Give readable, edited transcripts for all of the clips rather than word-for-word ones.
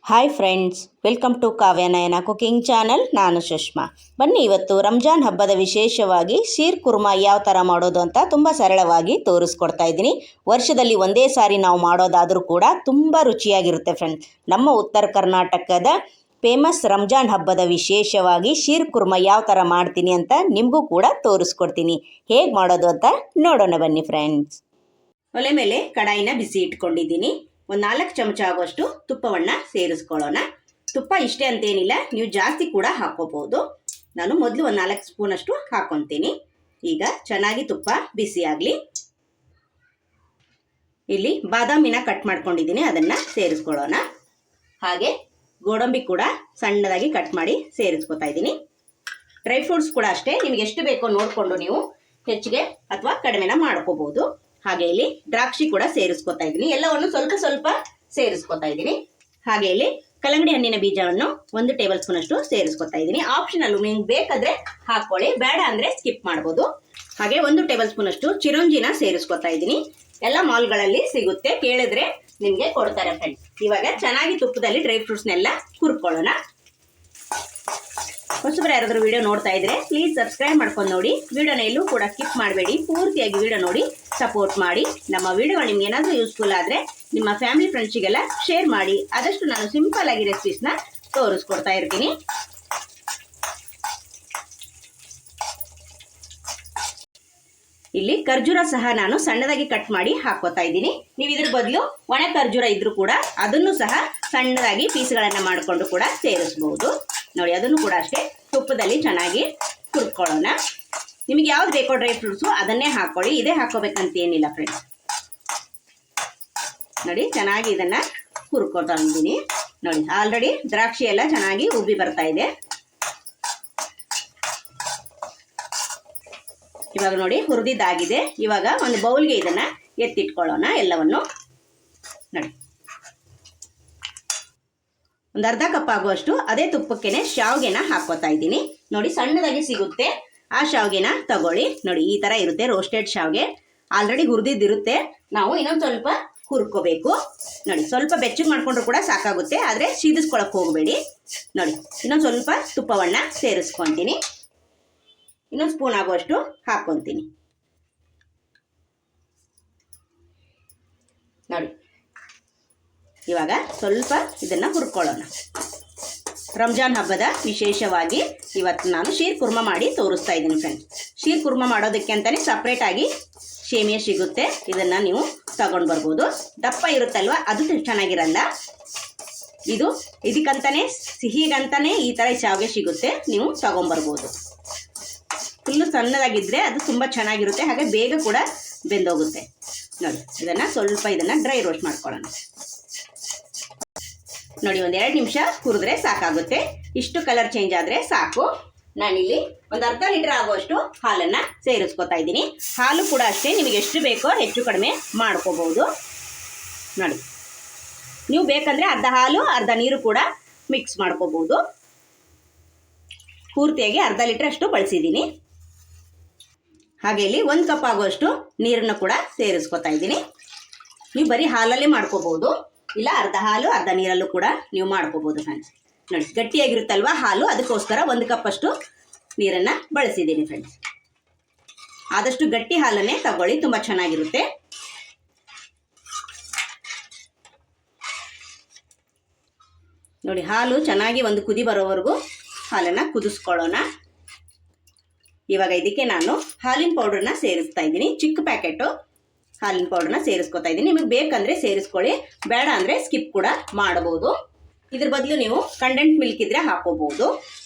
Hi friends, welcome to Kavyanayana cooking channel. ನಾನು ಸುಷ್ಮಾ. ಬನ್ನಿ, ಇವತ್ತು ರಂಜಾನ್ ಹಬ್ಬದ ವಿಶೇಷವಾಗಿ ಶೀರ್ ಕುರ್ಮಾ ಯಾವ ಥರ ಮಾಡೋದು ಅಂತ ತುಂಬ ಸರಳವಾಗಿ ತೋರಿಸ್ಕೊಡ್ತಾ ಇದ್ದೀನಿ. ವರ್ಷದಲ್ಲಿ ಒಂದೇ ಸಾರಿ ನಾವು ಮಾಡೋದಾದರೂ ಕೂಡ ತುಂಬ ರುಚಿಯಾಗಿರುತ್ತೆ ಫ್ರೆಂಡ್ಸ್. ನಮ್ಮ ಉತ್ತರ ಕರ್ನಾಟಕದ ಫೇಮಸ್ ರಂಜಾನ್ ಹಬ್ಬದ ವಿಶೇಷವಾಗಿ ಶೀರ್ ಕುರ್ಮಾ ಯಾವ ಥರ ಮಾಡ್ತೀನಿ ಅಂತ ನಿಮಗೂ ಕೂಡ ತೋರಿಸ್ಕೊಡ್ತೀನಿ. ಹೇಗೆ ಮಾಡೋದು ಅಂತ ನೋಡೋಣ ಬನ್ನಿ ಫ್ರೆಂಡ್ಸ್. ಒಲೆ ಮೇಲೆ ಕಡಾಯಿನ ಬಿಸಿ ಇಟ್ಕೊಂಡಿದ್ದೀನಿ. ಒಂದು 4 ಚಮಚ ಆಗುವಷ್ಟು ತುಪ್ಪವನ್ನು ಸೇರಿಸ್ಕೊಳ್ಳೋಣ. ತುಪ್ಪ ಇಷ್ಟೇ ಅಂತೇನಿಲ್ಲ, ನೀವು ಜಾಸ್ತಿ ಕೂಡ ಹಾಕ್ಕೋಬೋದು. ನಾನು ಮೊದಲು ಒಂದು 4 ಸ್ಪೂನಷ್ಟು ಹಾಕ್ಕೊತೀನಿ. ಈಗ ಚೆನ್ನಾಗಿ ತುಪ್ಪ ಬಿಸಿ ಆಗಲಿ. ಇಲ್ಲಿ ಬಾದಾಮಿನ ಕಟ್ ಮಾಡ್ಕೊಂಡಿದ್ದೀನಿ, ಅದನ್ನು ಸೇರಿಸ್ಕೊಳ್ಳೋಣ. ಹಾಗೆ ಗೋಡಂಬಿ ಕೂಡ ಸಣ್ಣದಾಗಿ ಕಟ್ ಮಾಡಿ ಸೇರಿಸ್ಕೊತಾ ಇದ್ದೀನಿ. ಡ್ರೈ ಫ್ರೂಟ್ಸ್ ಕೂಡ ಅಷ್ಟೇ, ನಿಮ್ಗೆ ಎಷ್ಟು ಬೇಕೋ ನೋಡಿಕೊಂಡು ನೀವು ಹೆಚ್ಚಿಗೆ ಅಥವಾ ಕಡಿಮೆನ ಮಾಡ್ಕೋಬೋದು. ಹಾಗೆ ಇಲ್ಲಿ ದ್ರಾಕ್ಷಿ ಕೂಡ ಸೇರಿಸ್ಕೊತಾ ಇದ್ದೀನಿ. ಎಲ್ಲವನ್ನು ಸ್ವಲ್ಪ ಸ್ವಲ್ಪ ಸೇರಿಸ್ಕೊತಾ ಇದ್ದೀನಿ. ಹಾಗೆ ಇಲ್ಲಿ ಕಲ್ಲಂಗಡಿ ಹಣ್ಣಿನ ಬೀಜವನ್ನು 1 ಟೇಬಲ್ ಸ್ಪೂನ್ ಅಷ್ಟು ಸೇರಿಸ್ಕೊತಾ ಇದ್ದೀನಿ. ಆಪ್ಷನಲ್, ನಿಮ್ಗೆ ಬೇಕಾದ್ರೆ ಹಾಕೊಳ್ಳಿ, ಬೇಡ ಅಂದ್ರೆ ಸ್ಕಿಪ್ ಮಾಡ್ಬೋದು. ಹಾಗೆ 1 ಟೇಬಲ್ ಸ್ಪೂನ್ ಅಷ್ಟು ಚಿರೋಂಜಿನ ಸೇರಿಸ್ಕೊತಾ ಇದ್ದೀನಿ. ಎಲ್ಲ ಮಾಲ್ಗಳಲ್ಲಿ ಸಿಗುತ್ತೆ, ಕೇಳಿದ್ರೆ ನಿಮ್ಗೆ ಕೊಡ್ತಾರೆ ಫ್ರೆಂಡ್ಸ್. ಇವಾಗ ಚೆನ್ನಾಗಿ ತುಪ್ಪದಲ್ಲಿ ಡ್ರೈ ಫ್ರೂಟ್ಸ್ನೆಲ್ಲ ಹುರ್ಕೊಳ್ಳೋಣ. ಹೊಸಬರು ಯಾರಾದರೂ ವಿಡಿಯೋ ನೋಡ್ತಾ ಇದ್ರೆ ಪ್ಲೀಸ್ ಸಬ್ಸ್ಕ್ರೈಬ್ ಮಾಡ್ಕೊಂಡು ನೋಡಿ. ವಿಡಿಯೋನ ಎಲ್ಲೂ ಕೂಡ ಸ್ಕಿಪ್ ಮಾಡಬೇಡಿ, ಪೂರ್ತಿಯಾಗಿ ವಿಡಿಯೋ ನೋಡಿ ಸಪೋರ್ಟ್ ಮಾಡಿ. ನಮ್ಮ ವಿಡಿಯೋಗಳು ನಿಮ್ಗೆ ಏನಾದರೂ ಯೂಸ್ಫುಲ್ ಆದರೆ ನಿಮ್ಮ ಫ್ಯಾಮಿಲಿ ಫ್ರೆಂಡ್ಸಿಗೆಲ್ಲ ಶೇರ್ ಮಾಡಿ. ಆದಷ್ಟು ನಾನು ಸಿಂಪಲ್ ಆಗಿ ರೆಸಿಪೀಸ್ನ ತೋರಿಸ್ಕೊಡ್ತಾ ಇರ್ತೀನಿ. ಇಲ್ಲಿ ಖರ್ಜೂರ ಸಹ ನಾನು ಸಣ್ಣದಾಗಿ ಕಟ್ ಮಾಡಿ ಹಾಕೋತಾ ಇದ್ದೀನಿ. ನೀವು ಇದ್ರ ಬದಲು ಒಣ ಖರ್ಜೂರ ಇದ್ರೂ ಕೂಡ ಅದನ್ನು ಸಹ ಸಣ್ಣದಾಗಿ ಪೀಸ್ಗಳನ್ನು ಮಾಡಿಕೊಂಡು ಕೂಡ ಸೇರಿಸಬಹುದು. ನೋಡಿ, ಅದನ್ನು ಕೂಡ ಅಷ್ಟೇ ತುಪ್ಪದಲ್ಲಿ ಚೆನ್ನಾಗಿ ಹುರ್ಕೊಳ್ಳೋಣ. ನಿಮಗೆ ಯಾವ್ದು ಬೇಕೋ ಡ್ರೈ ಫ್ರೂಟ್ಸು ಅದನ್ನೇ ಹಾಕೊಳ್ಳಿ, ಇದೇ ಹಾಕೋಬೇಕಂತ ಏನಿಲ್ಲ ಫ್ರೆಂಡ್ಸ್. ನೋಡಿ, ಚೆನ್ನಾಗಿ ಇದನ್ನ ಹುರ್ಕೊತಾ ಇದ್ದೀನಿ. ನೋಡಿ, ಆಲ್ರೆಡಿ ದ್ರಾಕ್ಷಿ ಎಲ್ಲ ಚೆನ್ನಾಗಿ ಉಬ್ಬಿ ಬರ್ತಾ ಇದೆ. ಇವಾಗ ನೋಡಿ, ಹುರಿದಿದ್ದಾಗಿದೆ. ಇವಾಗ ಒಂದು ಬೌಲ್ಗೆ ಇದನ್ನ ಎತ್ತಿಟ್ಕೊಳ್ಳೋಣ ಎಲ್ಲವನ್ನು. ನೋಡಿ, ಒಂದು ಅರ್ಧ ಕಪ್ ಆಗುವಷ್ಟು ಅದೇ ತುಪ್ಪಕ್ಕೇನೆ ಶಾವ್ಗೆನ ಹಾಕೋತಾ ಇದ್ದೀನಿ. ನೋಡಿ, ಸಣ್ಣದಾಗಿ ಸಿಗುತ್ತೆ, ಆ ಶಾವ್ಗೆನ ತಗೊಳ್ಳಿ. ನೋಡಿ, ಈ ತರ ಇರುತ್ತೆ ರೋಸ್ಟೆಡ್ ಶಾವ್ಗೆ. ಆಲ್ರೆಡಿ ಹುರಿದಿದ್ದಿರುತ್ತೆ, ನಾವು ಇನ್ನೊಂದು ಸ್ವಲ್ಪ ಹುರ್ಕೋಬೇಕು. ನೋಡಿ, ಸ್ವಲ್ಪ ಬೆಚ್ಚಗೆ ಮಾಡ್ಕೊಂಡ್ರು ಕೂಡ ಸಾಕಾಗುತ್ತೆ, ಆದರೆ ಸೀದಿಸ್ಕೊಳಕ್ ಹೋಗಬೇಡಿ. ನೋಡಿ, ಇನ್ನೊಂದು ಸ್ವಲ್ಪ ತುಪ್ಪವನ್ನ ಸೇರಿಸ್ಕೊತೀನಿ. ಇನ್ನೊಂದು ಸ್ಪೂನ್ ಆಗುವಷ್ಟು ಹಾಕ್ಕೊತೀನಿ. ನೋಡಿ, ಇವಾಗ ಸ್ವಲ್ಪ ಇದನ್ನ ಹುರ್ಕೊಳ್ಳೋಣ. ರಂಜಾನ್ ಹಬ್ಬದ ವಿಶೇಷವಾಗಿ ಇವತ್ತು ನಾನು ಶೀರ್ ಕುರ್ಮಾ ಮಾಡಿ ತೋರಿಸ್ತಾ ಇದ್ದೀನಿ ಫ್ರೆಂಡ್ಸ್. ಶೀರ್ ಕುರ್ಮಾ ಮಾಡೋದಕ್ಕೆ ಅಂತಾನೆ ಸಪ್ರೇಟ್ ಆಗಿ ಶೇಮಿಯಾ ಸಿಗುತ್ತೆ, ಇದನ್ನ ನೀವು ತಗೊಂಡು ಬರ್ಬೋದು. ದಪ್ಪ ಇರುತ್ತಲ್ವ, ಅದು ಚೆನ್ನಾಗಿರಲ್ಲ. ಇದಕ್ಕಂತಾನೆ ಸಿಹಿಗಂತಾನೆ ಈ ತರ ಶಾವಿಗೆ ಸಿಗುತ್ತೆ, ನೀವು ತಗೊಂಡ್ಬರ್ಬೋದು. ಫುಲ್ಲು ಸಣ್ಣದಾಗಿದ್ರೆ ಅದು ತುಂಬ ಚೆನ್ನಾಗಿರುತ್ತೆ, ಹಾಗೆ ಬೇಗ ಕೂಡ ಬೆಂದೋಗುತ್ತೆ. ನೋಡಿ, ಇದನ್ನ ಡ್ರೈ ರೋಸ್ಟ್ ಮಾಡ್ಕೊಳ್ಳೋಣ. ನೋಡಿ, ಒಂದು 2 ನಿಮಿಷ ಹುರಿದ್ರೆ ಸಾಕಾಗುತ್ತೆ. ಇಷ್ಟು ಕಲರ್ ಚೇಂಜ್ ಆದರೆ ಸಾಕು. ನಾನಿಲ್ಲಿ ಒಂದು ಅರ್ಧ ಲೀಟರ್ ಆಗುವಷ್ಟು ಹಾಲನ್ನು ಸೇರಿಸ್ಕೊತಾ ಇದ್ದೀನಿ. ಹಾಲು ಕೂಡ ಅಷ್ಟೇ, ನಿಮಗೆ ಎಷ್ಟು ಬೇಕೋ ಹೆಚ್ಚು ಕಡಿಮೆ ಮಾಡ್ಕೋಬಹುದು. ನೋಡಿ, ನೀವು ಬೇಕಂದ್ರೆ ಅರ್ಧ ಹಾಲು ಅರ್ಧ ನೀರು ಕೂಡ ಮಿಕ್ಸ್ ಮಾಡ್ಕೋಬಹುದು. ಪೂರ್ತಿಯಾಗಿ ಅರ್ಧ ಲೀಟರ್ ಅಷ್ಟು ಬಳಸಿದ್ದೀನಿ. ಹಾಗೆ ಇಲ್ಲಿ 1 ಕಪ್ ಆಗುವಷ್ಟು ನೀರನ್ನು ಕೂಡ ಸೇರಿಸ್ಕೊತಾ ಇದ್ದೀನಿ. ನೀವು ಬರೀ ಹಾಲಲ್ಲೇ ಮಾಡ್ಕೋಬಹುದು, ಇಲ್ಲ ಅರ್ಧ ಹಾಲು ಅರ್ಧ ನೀರಲ್ಲೂ ಕೂಡ ನೀವು ಮಾಡ್ಕೋಬಹುದು ಫ್ರೆಂಡ್ಸ್. ನೋಡಿ, ಗಟ್ಟಿಯಾಗಿರುತ್ತಲ್ವಾ ಹಾಲು, ಅದಕ್ಕೋಸ್ಕರ 1 ಕಪ್ ಅಷ್ಟು ನೀರನ್ನು ಬಳಸಿದ್ದೀನಿ ಫ್ರೆಂಡ್ಸ್. ಆದಷ್ಟು ಗಟ್ಟಿ ಹಾಲನ್ನೇ ತಗೊಳ್ಳಿ, ತುಂಬ ಚೆನ್ನಾಗಿರುತ್ತೆ. ನೋಡಿ, ಹಾಲು ಚೆನ್ನಾಗಿ ಒಂದು ಕುದಿ ಬರೋವರೆಗೂ ಹಾಲನ್ನು ಕುದಿಸ್ಕೊಳ್ಳೋಣ. ಇವಾಗ ಇದಕ್ಕೆ ನಾನು ಹಾಲಿನ ಪೌಡರ್ನ ಸೇರಿಸ್ತಾ ಇದ್ದೀನಿ. ಚಿಕ್ಕ ಪ್ಯಾಕೆಟು ಹಾಲಿನ ಪೌಡರ್ನ ಸೇರಿಸ್ಕೊತಾ ಇದ್ದೀನಿ. ನಿಮಗೆ ಬೇಕಂದ್ರೆ ಸೇರಿಸ್ಕೊಳ್ಳಿ, ಬೇಡ ಅಂದರೆ ಸ್ಕಿಪ್ ಕೂಡ ಮಾಡಬಹುದು. ಇದ್ರ ಬದಲು ನೀವು ಕಂಡೆನ್ಸ್ ಮಿಲ್ಕ್ ಇದ್ರೆ ಹಾಕೋಬಹುದು.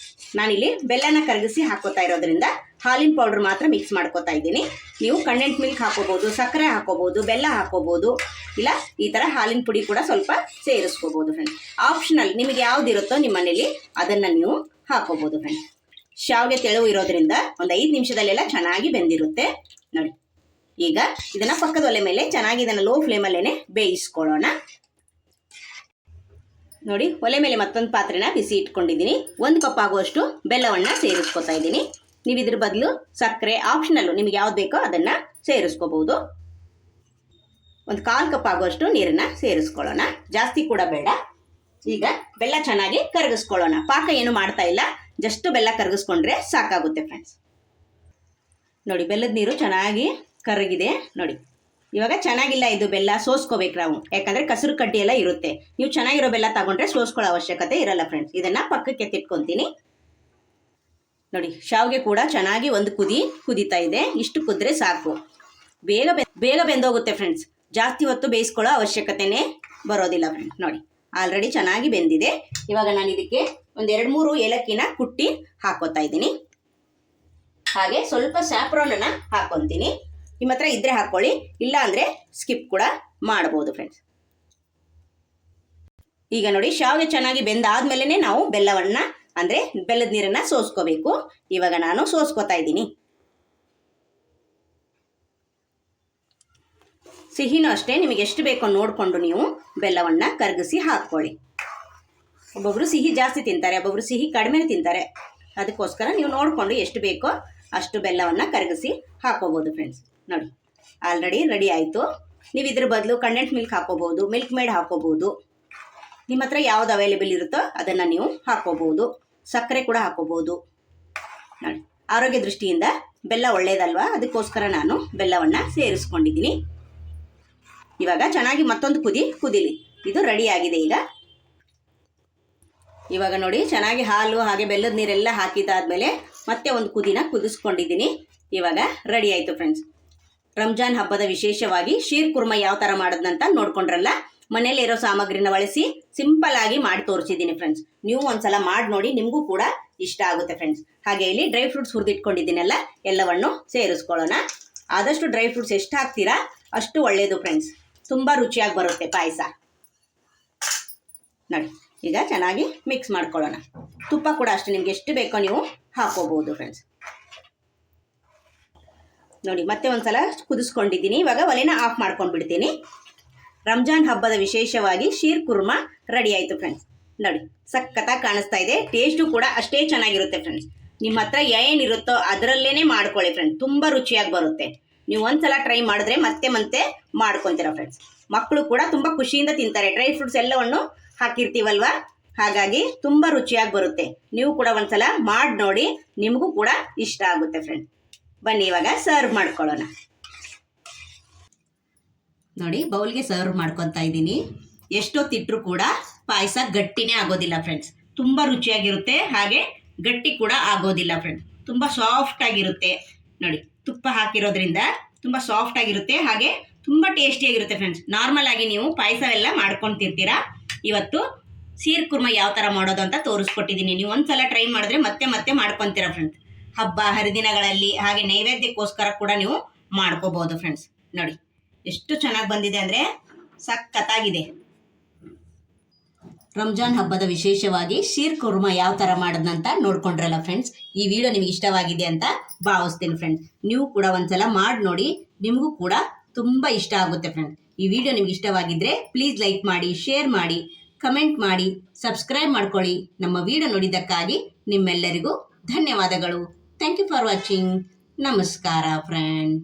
ನಾನಿಲ್ಲಿ ಬೆಲ್ಲನ ಕರಗಿಸಿ ಹಾಕೋತಾ ಇರೋದ್ರಿಂದ ಹಾಲಿನ ಪೌಡರ್ ಮಾತ್ರ ಮಿಕ್ಸ್ ಮಾಡ್ಕೋತಾ ಇದ್ದೀನಿ. ನೀವು ಕಂಡೆನ್ಸ್ ಮಿಲ್ಕ್ ಹಾಕೋಬಹುದು, ಸಕ್ಕರೆ ಹಾಕೋಬಹುದು, ಬೆಲ್ಲ ಹಾಕೋಬಹುದು, ಇಲ್ಲ ಈ ಥರ ಹಾಲಿನ ಪುಡಿ ಕೂಡ ಸ್ವಲ್ಪ ಸೇರಿಸ್ಕೋಬಹುದು ಫ್ರೆಂಡ್ಸ್. ಆಪ್ಷನಲ್, ನಿಮಗೆ ಯಾವ್ದಿರುತ್ತೋ ನಿಮ್ಮ ಮನೇಲಿ ಅದನ್ನು ನೀವು ಹಾಕೋಬಹುದು ಫ್ರೆಂಡ್ಸ್. ಶಾವಿಗೆ ತೆಳುವು ಇರೋದ್ರಿಂದ ಒಂದು 5 ನಿಮಿಷದಲ್ಲೆಲ್ಲ ಚೆನ್ನಾಗಿ ಬೆಂದಿರುತ್ತೆ. ನೋಡಿ, ಈಗ ಇದನ್ನ ಪಕ್ಕದ ಒಲೆ ಮೇಲೆ ಚೆನ್ನಾಗಿ ಇದನ್ನು ಲೋ ಫ್ಲೇಮಲ್ಲೇನೆ ಬೇಯಿಸ್ಕೊಳ್ಳೋಣ. ನೋಡಿ, ಒಲೆ ಮೇಲೆ ಮತ್ತೊಂದು ಪಾತ್ರೆನ ಬಿಸಿ ಇಟ್ಕೊಂಡಿದ್ದೀನಿ. 1 ಕಪ್ ಆಗುವಷ್ಟು ಬೆಲ್ಲವನ್ನು ಸೇರಿಸ್ಕೊತಾ ಇದ್ದೀನಿ. ನೀವು ಇದ್ರ ಬದಲು ಸಕ್ಕರೆ ಆಪ್ಷನಲ್ಲು, ನಿಮ್ಗೆ ಯಾವ್ದು ಬೇಕೋ ಅದನ್ನು ಸೇರಿಸ್ಕೋಬಹುದು. ಒಂದು 1/4 ಕಪ್ ಆಗುವಷ್ಟು ನೀರನ್ನು ಸೇರಿಸ್ಕೊಳ್ಳೋಣ, ಜಾಸ್ತಿ ಕೂಡ ಬೇಡ. ಈಗ ಬೆಲ್ಲ ಚೆನ್ನಾಗಿ ಕರಗಿಸ್ಕೊಳ್ಳೋಣ. ಪಾಕ ಏನು ಮಾಡ್ತಾ ಇಲ್ಲ, ಜಸ್ಟ್ ಬೆಲ್ಲ ಕರಗಿಸ್ಕೊಂಡ್ರೆ ಸಾಕಾಗುತ್ತೆ ಫ್ರೆಂಡ್ಸ್. ನೋಡಿ ಬೆಲ್ಲದ ನೀರು ಚೆನ್ನಾಗಿ ಕರಗಿದೆ ನೋಡಿ. ಇವಾಗ ಚೆನ್ನಾಗಿಲ್ಲ ಇದು ಬೆಲ್ಲ, ಸೋಸ್ಕೋಬೇಕು ನಾವು, ಯಾಕಂದರೆ ಕಸರು ಕಡ್ಡಿ ಎಲ್ಲ ಇರುತ್ತೆ. ನೀವು ಚೆನ್ನಾಗಿರೋ ಬೆಲ್ಲ ತಗೊಂಡ್ರೆ ಸೋಸ್ಕೊಳ್ಳೋ ಅವಶ್ಯಕತೆ ಇರಲ್ಲ ಫ್ರೆಂಡ್ಸ್. ಇದನ್ನು ಪಕ್ಕಕ್ಕೆ ತಿಟ್ಕೊತೀನಿ ನೋಡಿ. ಶಾವಿಗೆ ಕೂಡ ಚೆನ್ನಾಗಿ ಒಂದು ಕುದೀತಾ ಇದೆ. ಇಷ್ಟು ಕುದ್ರೆ ಸಾಕು, ಬೇಗ ಬೆಂದೋಗುತ್ತೆ ಫ್ರೆಂಡ್ಸ್. ಜಾಸ್ತಿ ಹೊತ್ತು ಬೇಯಿಸ್ಕೊಳ್ಳೋ ಅವಶ್ಯಕತೆನೇ ಬರೋದಿಲ್ಲ ಫ್ರೆಂಡ್ಸ್. ನೋಡಿ ಆಲ್ರೆಡಿ ಚೆನ್ನಾಗಿ ಬೆಂದಿದೆ. ಇವಾಗ ನಾನು ಇದಕ್ಕೆ ಒಂದು 2-3 ಏಲಕ್ಕಿನ ಕುಟ್ಟಿ ಹಾಕೋತಾ ಇದ್ದೀನಿ. ಹಾಗೆ ಸ್ವಲ್ಪ ಸ್ಯಾಫ್ರಾನನ್ನು ಹಾಕೊತೀನಿ. ನಿಮ್ಮ ಹತ್ರ ಇದ್ರೆ ಹಾಕ್ಕೊಳ್ಳಿ, ಇಲ್ಲ ಅಂದರೆ ಸ್ಕಿಪ್ ಕೂಡ ಮಾಡ್ಬೋದು ಫ್ರೆಂಡ್ಸ್. ಈಗ ನೋಡಿ ಶಾವಿಗೆ ಚೆನ್ನಾಗಿ ಬೆಂದಾದ್ಮೇಲೆ ನಾವು ಬೆಲ್ಲವನ್ನು ಅಂದರೆ ಬೆಲ್ಲದ ನೀರನ್ನು ಸೋಸ್ಕೋಬೇಕು. ಇವಾಗ ನಾನು ಸೋಸ್ಕೋತಾ ಇದ್ದೀನಿ. ಸಿಹಿನೂ ಅಷ್ಟೇ, ನಿಮಗೆ ಎಷ್ಟು ಬೇಕೋ ನೋಡಿಕೊಂಡು ನೀವು ಬೆಲ್ಲವನ್ನು ಕರಗಿಸಿ ಹಾಕ್ಕೊಳ್ಳಿ. ಒಬ್ಬೊಬ್ಬರು ಸಿಹಿ ಜಾಸ್ತಿ ತಿಂತಾರೆ, ಒಬ್ಬೊಬ್ಬರು ಸಿಹಿ ಕಡಿಮೆ ತಿಂತಾರೆ. ಅದಕ್ಕೋಸ್ಕರ ನೀವು ನೋಡಿಕೊಂಡು ಎಷ್ಟು ಬೇಕೋ ಅಷ್ಟು ಬೆಲ್ಲವನ್ನು ಕರಗಿಸಿ ಹಾಕೋಬೋದು ಫ್ರೆಂಡ್ಸ್. ನೋಡಿ ಆಲ್ರೆಡಿ ರೆಡಿ ಆಯಿತು. ನೀವು ಇದ್ರ ಬದಲು ಕಂಡೆನ್ಸ್ ಮಿಲ್ಕ್ ಹಾಕೋಬೋದು, ಮಿಲ್ಕ್ ಮೇಡ್ ಹಾಕೋಬೋದು. ನಿಮ್ಮ ಹತ್ರ ಯಾವ್ದು ಅವೈಲೇಬಲ್ ಇರುತ್ತೋ ಅದನ್ನು ನೀವು ಹಾಕೋಬೋದು. ಸಕ್ಕರೆ ಕೂಡ ಹಾಕೋಬೋದು. ನೋಡಿ ಆರೋಗ್ಯ ದೃಷ್ಟಿಯಿಂದ ಬೆಲ್ಲ ಒಳ್ಳೆಯದಲ್ವಾ, ಅದಕ್ಕೋಸ್ಕರ ನಾನು ಬೆಲ್ಲವನ್ನು ಸೇರಿಸ್ಕೊಂಡಿದ್ದೀನಿ. ಇವಾಗ ಚೆನ್ನಾಗಿ ಮತ್ತೊಂದು ಕುದಿಲಿ. ಇದು ರೆಡಿ ಆಗಿದೆ. ಇವಾಗ ನೋಡಿ ಚೆನ್ನಾಗಿ ಹಾಲು ಹಾಗೆ ಬೆಲ್ಲದ ನೀರೆಲ್ಲ ಹಾಕಿದ್ದಾದ್ಮೇಲೆ ಮತ್ತೆ ಒಂದು ಕುದಿಸ್ಕೊಂಡಿದ್ದೀನಿ. ಇವಾಗ ರೆಡಿ ಆಯಿತು ಫ್ರೆಂಡ್ಸ್. ರಂಜಾನ್ ಹಬ್ಬದ ವಿಶೇಷವಾಗಿ ಶೀರ್ ಕುರ್ಮಾ ಯಾವ ಥರ ಮಾಡೋದಂತ ನೋಡ್ಕೊಂಡ್ರಲ್ಲ. ಮನೆಯಲ್ಲಿರೋ ಸಾಮಗ್ರಿನ ಬಳಸಿ ಸಿಂಪಲ್ ಆಗಿ ಮಾಡಿ ತೋರಿಸಿದ್ದೀನಿ ಫ್ರೆಂಡ್ಸ್. ನೀವು ಒಂದ್ಸಲ ಮಾಡಿ ನೋಡಿ, ನಿಮಗೂ ಕೂಡ ಇಷ್ಟ ಆಗುತ್ತೆ ಫ್ರೆಂಡ್ಸ್. ಹಾಗೆ ಇಲ್ಲಿ ಡ್ರೈ ಫ್ರೂಟ್ಸ್ ಹುರಿದಿಟ್ಕೊಂಡಿದ್ದೀನಲ್ಲ, ಎಲ್ಲವನ್ನು ಸೇರಿಸ್ಕೊಳ್ಳೋಣ. ಆದಷ್ಟು ಡ್ರೈ ಫ್ರೂಟ್ಸ್ ಎಷ್ಟು ಹಾಕ್ತೀರಾ ಅಷ್ಟು ಒಳ್ಳೆಯದು ಫ್ರೆಂಡ್ಸ್. ತುಂಬ ರುಚಿಯಾಗಿ ಬರುತ್ತೆ ಪಾಯಸ. ನೋಡಿ ಈಗ ಚೆನ್ನಾಗಿ ಮಿಕ್ಸ್ ಮಾಡ್ಕೊಳ್ಳೋಣ. ತುಪ್ಪ ಕೂಡ ಅಷ್ಟೇ, ನಿಮ್ಗೆ ಎಷ್ಟು ಬೇಕೋ ನೀವು ಹಾಕೋಬಹುದು ಫ್ರೆಂಡ್ಸ್. ನೋಡಿ ಮತ್ತೆ ಒಂದ್ಸಲ ಕುದಿಸ್ಕೊಂಡಿದ್ದೀನಿ. ಇವಾಗ ಒಲೆನ ಆಫ್ ಮಾಡ್ಕೊಂಡು ಬಿಡ್ತೀನಿ. ರಂಜಾನ್ ಹಬ್ಬದ ವಿಶೇಷವಾಗಿ ಶೀರ್ ಕುರ್ಮಾ ರೆಡಿ ಆಯಿತು ಫ್ರೆಂಡ್ಸ್. ನೋಡಿ ಸಖತ್ತಾಗಿ ಕಾಣಿಸ್ತಾ ಇದೆ. ಟೇಸ್ಟು ಕೂಡ ಅಷ್ಟೇ ಚೆನ್ನಾಗಿರುತ್ತೆ ಫ್ರೆಂಡ್ಸ್. ನಿಮ್ಮ ಹತ್ರ ಏನಿರುತ್ತೋ ಅದರಲ್ಲೇ ಮಾಡ್ಕೊಳ್ಳಿ ಫ್ರೆಂಡ್ಸ್, ತುಂಬ ರುಚಿಯಾಗಿ ಬರುತ್ತೆ. ನೀವು ಒಂದ್ಸಲ ಟ್ರೈ ಮಾಡಿದ್ರೆ ಮತ್ತೆ ಮಾಡ್ಕೊತೀರ ಫ್ರೆಂಡ್ಸ್. ಮಕ್ಕಳು ಕೂಡ ತುಂಬ ಖುಷಿಯಿಂದ ತಿಂತಾರೆ. ಡ್ರೈ ಫ್ರೂಟ್ಸ್ ಎಲ್ಲವನ್ನು ಹಾಕಿರ್ತೀವಲ್ವ, ಹಾಗಾಗಿ ತುಂಬ ರುಚಿಯಾಗಿ ಬರುತ್ತೆ. ನೀವು ಕೂಡ ಒಂದ್ಸಲ ಮಾಡಿ ನೋಡಿ, ನಿಮಗೂ ಕೂಡ ಇಷ್ಟ ಆಗುತ್ತೆ ಫ್ರೆಂಡ್ಸ್. ಬನ್ನಿ ಇವಾಗ ಸರ್ವ್ ಮಾಡ್ಕೊಳ್ಳೋಣ. ನೋಡಿ ಬೌಲ್ಗೆ ಸರ್ವ್ ಮಾಡ್ಕೊತಾ ಇದ್ದೀನಿ. ಎಷ್ಟೊತ್ತಿಟ್ಟರು ಕೂಡ ಪಾಯಸ ಗಟ್ಟಿನೇ ಆಗೋದಿಲ್ಲ ಫ್ರೆಂಡ್ಸ್. ತುಂಬ ರುಚಿಯಾಗಿರುತ್ತೆ, ಹಾಗೆ ಗಟ್ಟಿ ಕೂಡ ಆಗೋದಿಲ್ಲ ಫ್ರೆಂಡ್ಸ್. ತುಂಬ ಸಾಫ್ಟ್ ಆಗಿರುತ್ತೆ. ನೋಡಿ ತುಪ್ಪ ಹಾಕಿರೋದ್ರಿಂದ ತುಂಬ ಸಾಫ್ಟ್ ಆಗಿರುತ್ತೆ, ಹಾಗೆ ತುಂಬ ಟೇಸ್ಟಿಯಾಗಿರುತ್ತೆ ಫ್ರೆಂಡ್ಸ್. ನಾರ್ಮಲ್ ಆಗಿ ನೀವು ಪಾಯಸ ಎಲ್ಲ ಮಾಡ್ಕೊತಿರ್ತೀರಾ. ಇವತ್ತು ಶೀರ್ ಕುರ್ಮಾ ಯಾವ ಥರ ಮಾಡೋದು ಅಂತ ತೋರಿಸ್ಕೊಟ್ಟಿದ್ದೀನಿ. ನೀವು ಒಂದ್ಸಲ ಟ್ರೈ ಮಾಡಿದ್ರೆ ಮತ್ತೆ ಮಾಡ್ಕೊತೀರಾ ಫ್ರೆಂಡ್ಸ್. ಹಬ್ಬ ಹರಿದಿನಗಳಲ್ಲಿ ಹಾಗೆ ನೈವೇದ್ಯಕ್ಕೋಸ್ಕರ ಕೂಡ ನೀವು ಮಾಡ್ಕೋಬಹುದು ಫ್ರೆಂಡ್ಸ್. ನೋಡಿ ಎಷ್ಟು ಚೆನ್ನಾಗಿ ಬಂದಿದೆ ಅಂದರೆ ಸಖತ್ತಾಗಿದೆ. ರಂಜಾನ್ ಹಬ್ಬದ ವಿಶೇಷವಾಗಿ ಶೀರ್ ಕುರ್ಮಾ ಯಾವ ಥರ ಮಾಡೋದಂತ ನೋಡ್ಕೊಂಡ್ರಲ್ಲ ಫ್ರೆಂಡ್ಸ್. ಈ ವಿಡಿಯೋ ನಿಮಗೆ ಇಷ್ಟವಾಗಿದೆ ಅಂತ ಭಾವಿಸ್ತೀನಿ ಫ್ರೆಂಡ್ಸ್. ನೀವು ಕೂಡ ಒಂದ್ಸಲ ಮಾಡಿ ನೋಡಿ, ನಿಮಗೂ ಕೂಡ ತುಂಬ ಇಷ್ಟ ಆಗುತ್ತೆ ಫ್ರೆಂಡ್ಸ್. ಈ ವಿಡಿಯೋ ನಿಮ್ಗೆ ಇಷ್ಟವಾಗಿದ್ದರೆ ಪ್ಲೀಸ್ ಲೈಕ್ ಮಾಡಿ, ಶೇರ್ ಮಾಡಿ, ಕಮೆಂಟ್ ಮಾಡಿ, ಸಬ್ಸ್ಕ್ರೈಬ್ ಮಾಡ್ಕೊಳ್ಳಿ. ನಮ್ಮ ವಿಡಿಯೋ ನೋಡಿದ್ದಕ್ಕಾಗಿ ನಿಮ್ಮೆಲ್ಲರಿಗೂ ಧನ್ಯವಾದಗಳು. Thank you for watching. ನಮಸ್ಕಾರ ಫ್ರೆಂಡ್.